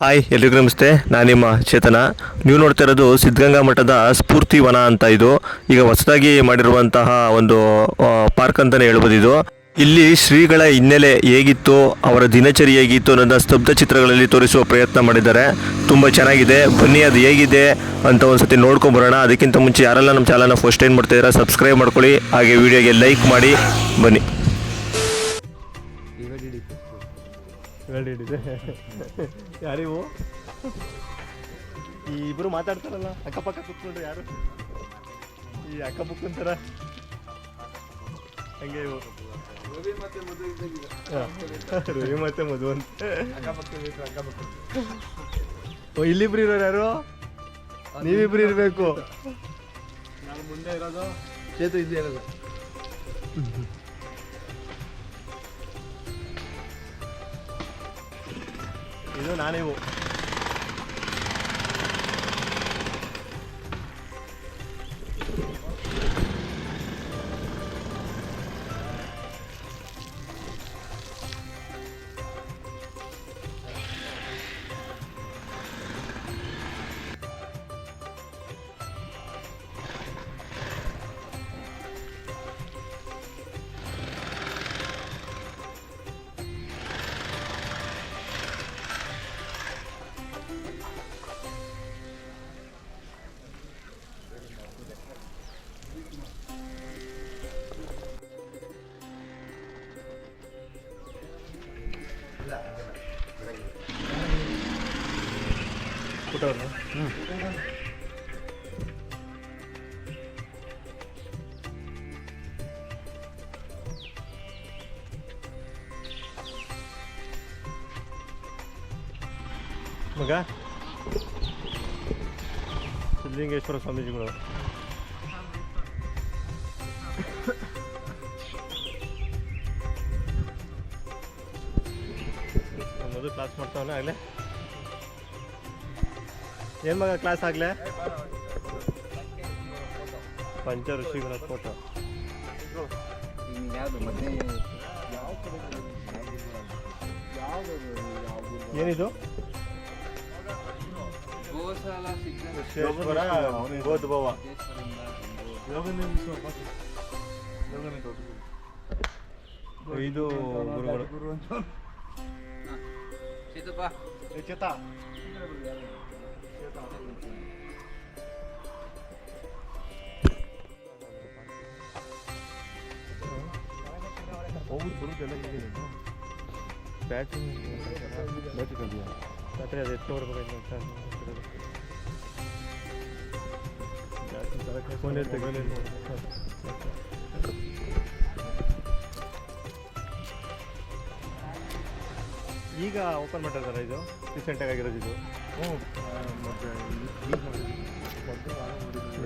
Hi, ಎಲ್ರಿಗೂ ನಮಸ್ತೆ. ನಾನು ನಿಮ್ಮ ಚೇತನ. ನೀವು ನೋಡ್ತಾ ಇರೋದು ಸಿದ್ಧಗಂಗಾ ಮಠದ ಸ್ಫೂರ್ತಿ ವನ ಅಂತ. ಇದು ಈಗ ಹೊಸದಾಗಿ ಮಾಡಿರುವಂತಹ ಒಂದು ಪಾರ್ಕ್ ಅಂತಲೇ ಹೇಳ್ಬೋದು. ಇದು ಇಲ್ಲಿ ಶ್ರೀಗಳ ಹಿನ್ನೆಲೆ ಹೇಗಿತ್ತು, ಅವರ ದಿನಚರಿ ಹೇಗಿತ್ತು ಅನ್ನೋದನ್ನ ಸ್ತಬ್ಧ ಚಿತ್ರಗಳಲ್ಲಿ ತೋರಿಸುವ ಪ್ರಯತ್ನ ಮಾಡಿದ್ದಾರೆ. ತುಂಬ ಚೆನ್ನಾಗಿದೆ. ಬನ್ನಿ, ಅದು ಹೇಗಿದೆ ಅಂತ ಒಂದ್ಸತಿ ನೋಡ್ಕೊಂಬರೋಣ. ಅದಕ್ಕಿಂತ ಮುಂಚೆ ಯಾರೆಲ್ಲ ನಮ್ಮ ಚಾನಲ್ನ ಫಸ್ಟ್ ಟೈಮ್ ಮಾಡ್ತಾ ಇದ್ದೀರಾ ಸಬ್ಸ್ಕ್ರೈಬ್ ಮಾಡ್ಕೊಳ್ಳಿ, ಹಾಗೆ ವಿಡಿಯೋಗೆ ಲೈಕ್ ಮಾಡಿ. ಬನ್ನಿ. ಯಾರಿವು ಈ ಇಬ್ರು ಮಾತಾಡ್ತಾರಲ್ಲ ಅಕ್ಕಪಕ್ಕ ಕೂತ್ಕೊಂಡ್ರೆ ಯಾರು? ಈ ಅಕ್ಕಪಕ್ಕ ಅಂತಾರ ಹಂಗೆ ಇವು ರವಿ ಮತ್ತೆ ಮಧು ಅಂತ. ಇಲ್ಲಿಬ್ರು ಇರೋರು ಯಾರು? ನೀವಿಬ್ರು ಇರಬೇಕು. ನಾನು ಮುಂದೆ ಇರೋದು, ಚೇತು ಇದ್ದೇ ಇರೋದು. ಇದು ನಾನಿವು. ಮಗ ಸಿದ್ಧಲಿಂಗೇಶ್ವರ ಸ್ವಾಮೀಜಿಗಳು. ಮೊದಲು ಕ್ಲಾಸ್ ಮಾಡ್ತಾವಲ್ಲ ಆಗಲೇ. ಏನು ಮಗ ಕ್ಲಾಸ್ ಆಗಲೇ? ಪಂಚ ಋಷಿಗಳ ಫೋಟೋ. ಏನಿದು? ಗೋಧುಭವ ಇದು ಗುರುಗಳು. ಬ್ಯಾಟ್ರಿ ಅದು ಎತ್ಕೊಡ್ಬೇಕು. ಫೋನ್ ಈಗ ಓಪನ್ ಮಾಡಿರ್ತಾರೆ. ಇದು ರೀಸೆಂಟಾಗಿ ಆಗಿರೋದು. ಇದು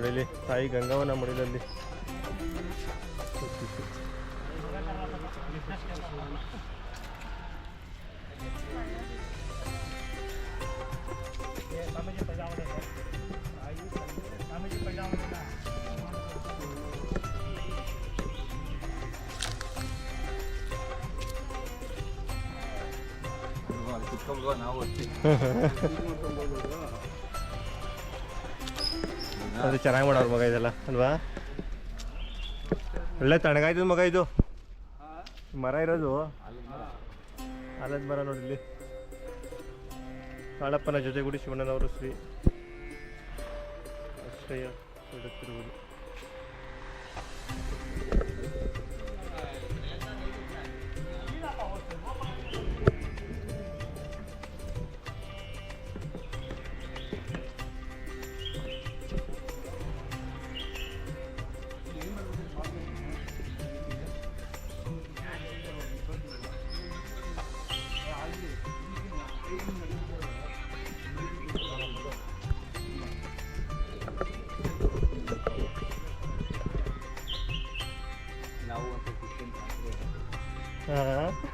ನೋಡಿ, ತಾಯಿ ಗಂಗಾವನ ಮಡಿಲಲ್ಲಿ ಅದು ಚೆನ್ನಾಗಿ ಮಾಡೋರು ಮಗ ಇದೆಲ್ಲ ಅಲ್ವಾ? ಒಳ್ಳೆ ತಣ್ಣಗಾಯ್ತದ ಮಗ. ಇದು ಮರ ಇರೋದು ಆಲದ ಮರ ನೋಡಿ. ಇಲ್ಲಿ ಕಾಳಪ್ಪನ ಜೊತೆಗೂಡಿ ಶಿವಣ್ಣನವರು ಶ್ರೀ ಆಶ್ರಯ ನೀಡುತ್ತಿರುವುದು.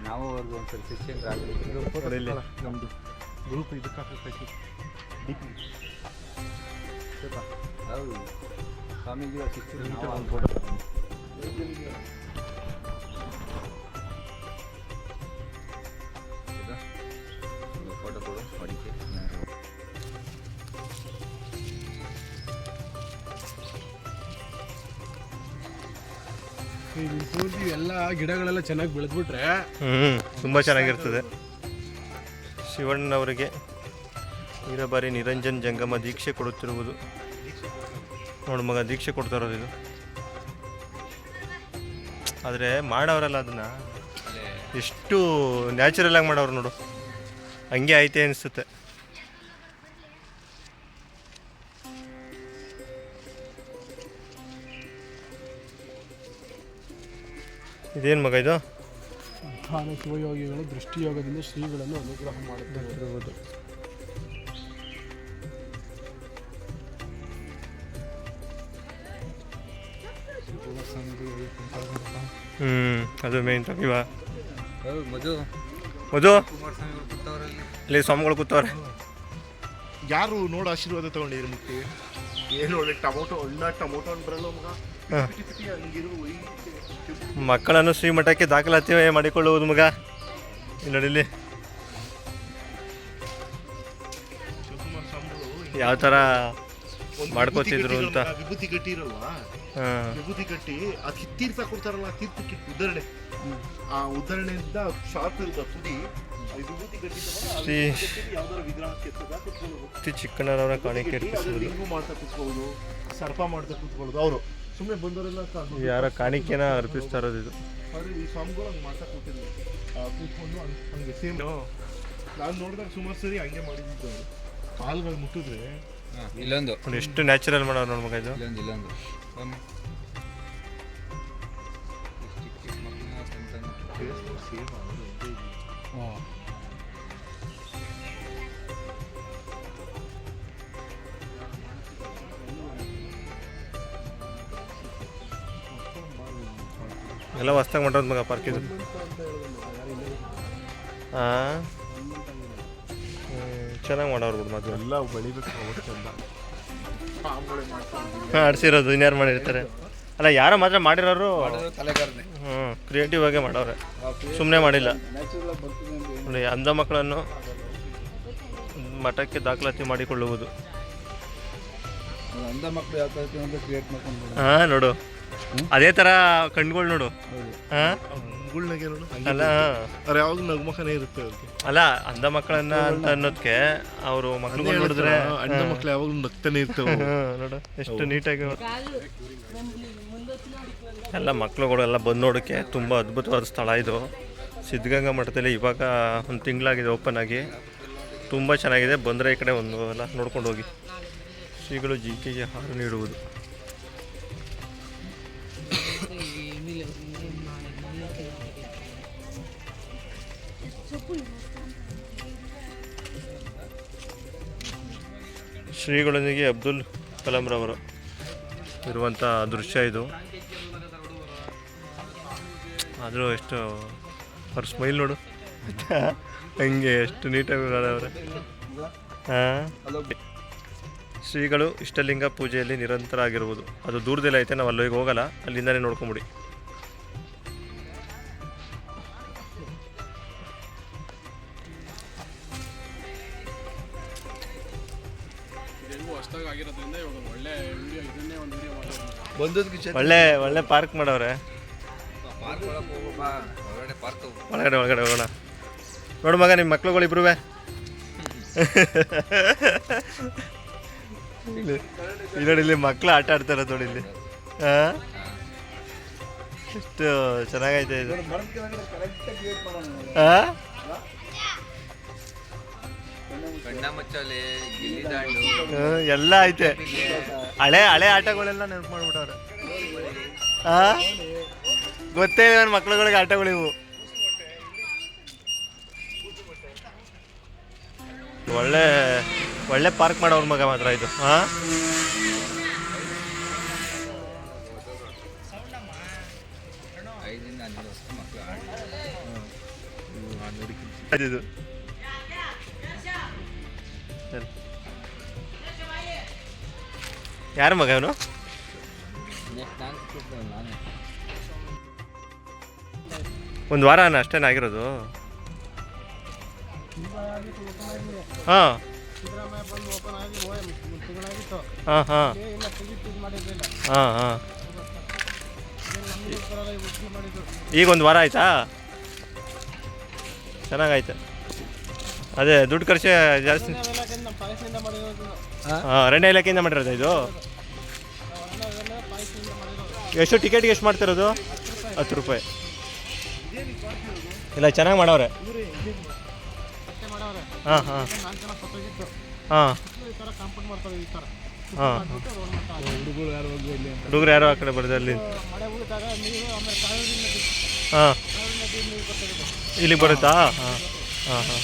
ನಾವು ಅವ್ರಿಗೆ ಒಂದ್ಸಲ ಶಿಕ್ಷಣರಾಗಲಿ ನಮ್ಮದು ಗ್ರೂಪ್ ಇದಕ್ಕೆ ಹೌದು ಸ್ವಾಮೀಜಿಗಳ ಶಿಕ್ಷಣ ಫೋಟೋ ಕೊಡು ಅಡಿಕೆ ಇಲ್ಲಿ ಪೂರ್ತಿ ಎಲ್ಲ ಗಿಡಗಳೆಲ್ಲ ಚೆನ್ನಾಗಿ ಬೆಳೆದ್ಬಿಟ್ರೆ ತುಂಬ ಚೆನ್ನಾಗಿರ್ತದೆ. ಶಿವಣ್ಣನವರಿಗೆ ವೀರಬಾರಿ ನಿರಂಜನ್ ಜಂಗಮ ದೀಕ್ಷೆ ಕೊಡುತ್ತಿರುವುದು ನೋಡು ಮಗ, ದೀಕ್ಷೆ ಕೊಡ್ತಾ ಇರೋದು ಇದು. ಆದರೆ ಮಾಡವ್ರಲ್ಲ ಅದನ್ನು ಎಷ್ಟು ನ್ಯಾಚುರಲ್ ಆಗಿ ಮಾಡವ್ರು ನೋಡು, ಹಂಗೆ ಐತೆ ಅನಿಸುತ್ತೆ. ಇದೇನು ಮಗ ಇದು? ಧ್ಯಾನ ಶಿವಯೋಗಿಗಳು ದೃಷ್ಟಿಯೋಗದಿಂದ ಶ್ರೀಗಳನ್ನು ಅನುಗ್ರಹ ಮಾಡುತ್ತಿರುವುದು. ಅದು ಮೇನ್ ಇವ ಮಧು ಮಧು ಇಲ್ಲಿ ಸ್ವಾಮಿಗಳು ಕೂತವ್ರೆ. ಯಾರು ನೋಡು ಆಶೀರ್ವಾದ ತಗೊಂಡಿದ್ರು ಮುಟ್ಟಿ? ಏನು ಒಳ್ಳೆ ಟೊಮೊಟೊ ಟೊಮೊಟೊ ಅಂತ ಬರಲ್ಲ ಮಗ. ಮಕ್ಕಳನ್ನು ಶ್ರೀಮಠಕ್ಕೆ ದಾಖಲಾತಿ ಮಾಡಿಕೊಳ್ಳುವುದು ಮಗ. ಇಲ್ಲಿ ನೋಡಿಲ್ಲಿ ಯಾವ ಥರ ಮಾಡ್ಕೋತಿದ್ರು ಅಂತ. ವಿಭೂತಿ ಕಟ್ಟಿ ಇರಲ್ವಾ, ವಿಭೂತಿ ಕಟ್ಟಿ ಅದು ತೀರ್ಥ ಕೊಡ್ತಾರಲ್ಲ, ತೀರ್ಥಕ್ಕೆ ಉದಾಹರಣೆ, ಆ ಉದಾಹರಣೆಯಿಂದ ಶಾರ್ಪ್ ಇರುತ್ತೆ ತುದಿ. ವಿಭೂತಿ ಕಟ್ಟಿ ಯಾವ್ದಾರ ವಿಗ್ರಹಕ್ಕೆ ಚಿಕ್ಕಣ್ಣನವರ ಕಾಣಿಕೆ ಲಿಂಗು ಮಾಡ್ತಾ ಕೂತ್ಕೊಳ್ಳೋದು, ಸರ್ಪ ಮಾಡ್ತಾ ಕೂತ್ಕೊಳ್ಳೋದು. ಅವರು ಸುಮ್ಮನೆ ಬಂದವರೆಲ್ಲ ಯಾರ ಕಾಣಿಕೆನ ಅರ್ಪಿಸ್ತಾ ಇರೋದು ಇದು. ಆದರೆ ಈ ಸ್ವಾಮಿಗಳು ಹಂಗೆ ಮಾಡ್ತಾ ಕೂತಿದ್ರು, ಕೂತ್ಕೊಂಡು ಹಂಗೆ ಸೇಮ್. ನಾನು ನೋಡಿದಾಗ ಸುಮಾರು ಸರಿ ಹಂಗೆ ಮಾಡಿದ್ದು. ಕಾಲುಗಳು ಮುಟ್ಟಿದ್ರೆ ಇಲ್ಲೊಂದು ಎಷ್ಟು ನ್ಯಾಚುರಲ್ ಮಾಡೋರು ನೋಡಿ ಮಗ ಇದು. ಇಲ್ಲೊಂದು ಎಲ್ಲ ಹೊಸ್ದಾಗಿ ಮಾಡೋದು ಮಗ ಪಾರ್ಕ್ ಇದು. ಹಾಂ ಚೆನ್ನಾಗಿ ಮಾಡೋರು ಬಿಡು ಮಾತು. ಎಲ್ಲ ಬೆಳಿಬೇಕು ಚಂದ. ಆಡ್ಸಿರೋದು ಇನ್ಯಾರು ಮಾಡಿರ್ತಾರೆ ಅಲ್ಲ, ಯಾರೋ ಮಾತ್ರ ಮಾಡಿರೋರು. ತಲೆಗಾರನೆ. ಕ್ರಿಯೇಟಿವ್ ಆಗೇ ಮಾಡವ್ರೆ, ಸುಮ್ಮನೆ ಮಾಡಿಲ್ಲ ನೋಡಿ. ಅಂಧ ಮಕ್ಕಳನ್ನು ಮಠಕ್ಕೆ ದಾಖಲಾತಿ ಮಾಡಿಕೊಳ್ಳುವುದು. ಅಂಧ ಮಕ್ಕಳು ಯಾವ ಥರ ಅಂತ ಕ್ರಿಯೇಟ್ ಮಾಡ್ಕೊಂಡು ಹಾಂ ನೋಡು, ಅದೇ ಥರ ಕಣ್ಗಳು ನೋಡು. ಹಾಂ ಗುಳ್ನಾಗೆ ನೋಡು. ಅಲ್ಲ ಅವ್ರು ಯಾವಾಗ ನಗುಮಖನೇ ಇರುತ್ತೆ ಅವ್ರಿಗೆ. ಅಲ್ಲ, ಅಂಧ ಮಕ್ಕಳನ್ನ ಅಂತ ಅನ್ನೋದಕ್ಕೆ ಅವರು ಮಕ್ಕಳು ನೋಡಿದ್ರೆ ಅಣ್ಣ ಮಕ್ಳು ಯಾವಾಗಲೂ ನಗ್ತಾನೆ ಇರ್ತವೆ. ನೋಡು ಎಷ್ಟು ನೀಟಾಗಿ. ಎಲ್ಲ ಮಕ್ಕಳುಗಳು ಎಲ್ಲ ಬಂದು ನೋಡೋಕ್ಕೆ ತುಂಬ ಅದ್ಭುತವಾದ ಸ್ಥಳ ಇದು. ಸಿದ್ಧಗಂಗಾ ಮಠದಲ್ಲಿ ಇವಾಗ ಒಂದು ತಿಂಗಳಾಗಿದೆ ಓಪನ್ ಆಗಿ. ತುಂಬ ಚೆನ್ನಾಗಿದೆ. ಬಂದರೆ ಈ ಕಡೆ ಒಂದು ಎಲ್ಲ ನೋಡ್ಕೊಂಡು ಹೋಗಿ. ಶ್ರೀಗಳು ಜಿಂಕೆಗೆ ಆಹಾರ ನೀಡುವುದು. ಶ್ರೀಗಳೊಂದಿಗೆ ಅಬ್ದುಲ್ ಕಲಾಂರವರು ಇರುವಂಥ ದೃಶ್ಯ ಇದು. ಆದರೂ ಎಷ್ಟು ಅವ್ರ ಸ್ಮೈಲ್ ನೋಡು, ಹಂಗೆ ಎಷ್ಟು ನೀಟಾಗಿ ಮಾಡವ್ರೆ. ಹಾಂ, ಶ್ರೀಗಳು ಇಷ್ಟಲಿಂಗ ಪೂಜೆಯಲ್ಲಿ ನಿರಂತರ ಆಗಿರುವುದು. ಅದು ದೂರದಲ್ಲಿ ಐತೆ, ನಾವು ಅಲ್ಲಿಗೆ ಹೋಗಲ್ಲ, ಅಲ್ಲಿಂದನೇ ನೋಡ್ಕೊಂಬಿಡಿ. ಒಳ್ಳೆ ಪಾರ್ಕ್ ಮಾಡವ್ರೆ. ಒಳಗಡೆ ಹೋಗೋಣ. ನೋಡು ಮಗ, ನಿಮ್ಮ ಮಕ್ಳುಗಳು ಇಬ್ರು ನೋಡಿ, ಇಲ್ಲಿ ಮಕ್ಳು ಆಟ ಆಡ್ತಾರೆ ನೋಡಿ ಇಲ್ಲಿ. ಹಾಂ, ಎಷ್ಟು ಚೆನ್ನಾಗೈತೆ ಇದು. ಹಾಂ, ಎಲ್ಲ ಐತೆ. ಹಳೆ ಆಟಗಳೆಲ್ಲ ನೆನಪು ಮಾಡ್ಬಿಟ್ಟವ್ರೆ. ಹಾಂ, ಗೊತ್ತೇ ಇಲ್ಲ ನನ್ನ ಮಕ್ಳುಗಳಿಗೆ ಆಟಗಳಿವು. ಒಳ್ಳೆ ಪಾರ್ಕ್ ಮಾಡೋರ ಮಗ ಮಾತ್ರ ಇದು. ಹಾಂ, ಇದು ಯಾರ ಮಗ ಅವನು? ಒಂದು ವಾರ ಅಷ್ಟೇನ ಆಗಿರೋದು? ಹಾಂ ಹಾಂ ಹಾಂ ಹಾಂ ಹಾಂ ಈಗ ಒಂದು ವಾರ ಆಯ್ತಾ? ಚೆನ್ನಾಗಾಯ್ತು. ಅದೇ ದುಡ್ಡು ಖರ್ಚು ಜಾಸ್ತಿ. ಹಾಂ, ಅರಣ್ಯ ಇಲಾಖೆಯಿಂದ ಮಾಡಿರೋದು ಇದು. ಎಷ್ಟು ಟಿಕೆಟ್ಗೆ ಎಷ್ಟು ಮಾಡ್ತಿರೋದು? 10 ರೂಪಾಯಿ. ಇಲ್ಲ, ಚೆನ್ನಾಗಿ ಮಾಡವ್ರೆ. ಹಾಂ ಹಾಂ ಹಾಂ ಹಾಂ. ಹುಡುಗರು ಯಾರು ಆ ಕಡೆ ಬರೋದು ಅಲ್ಲಿ? ಹಾಂ, ಇಲ್ಲಿಗೆ ಬರುತ್ತಾ? ಹಾಂ ಹಾಂ ಹಾಂ.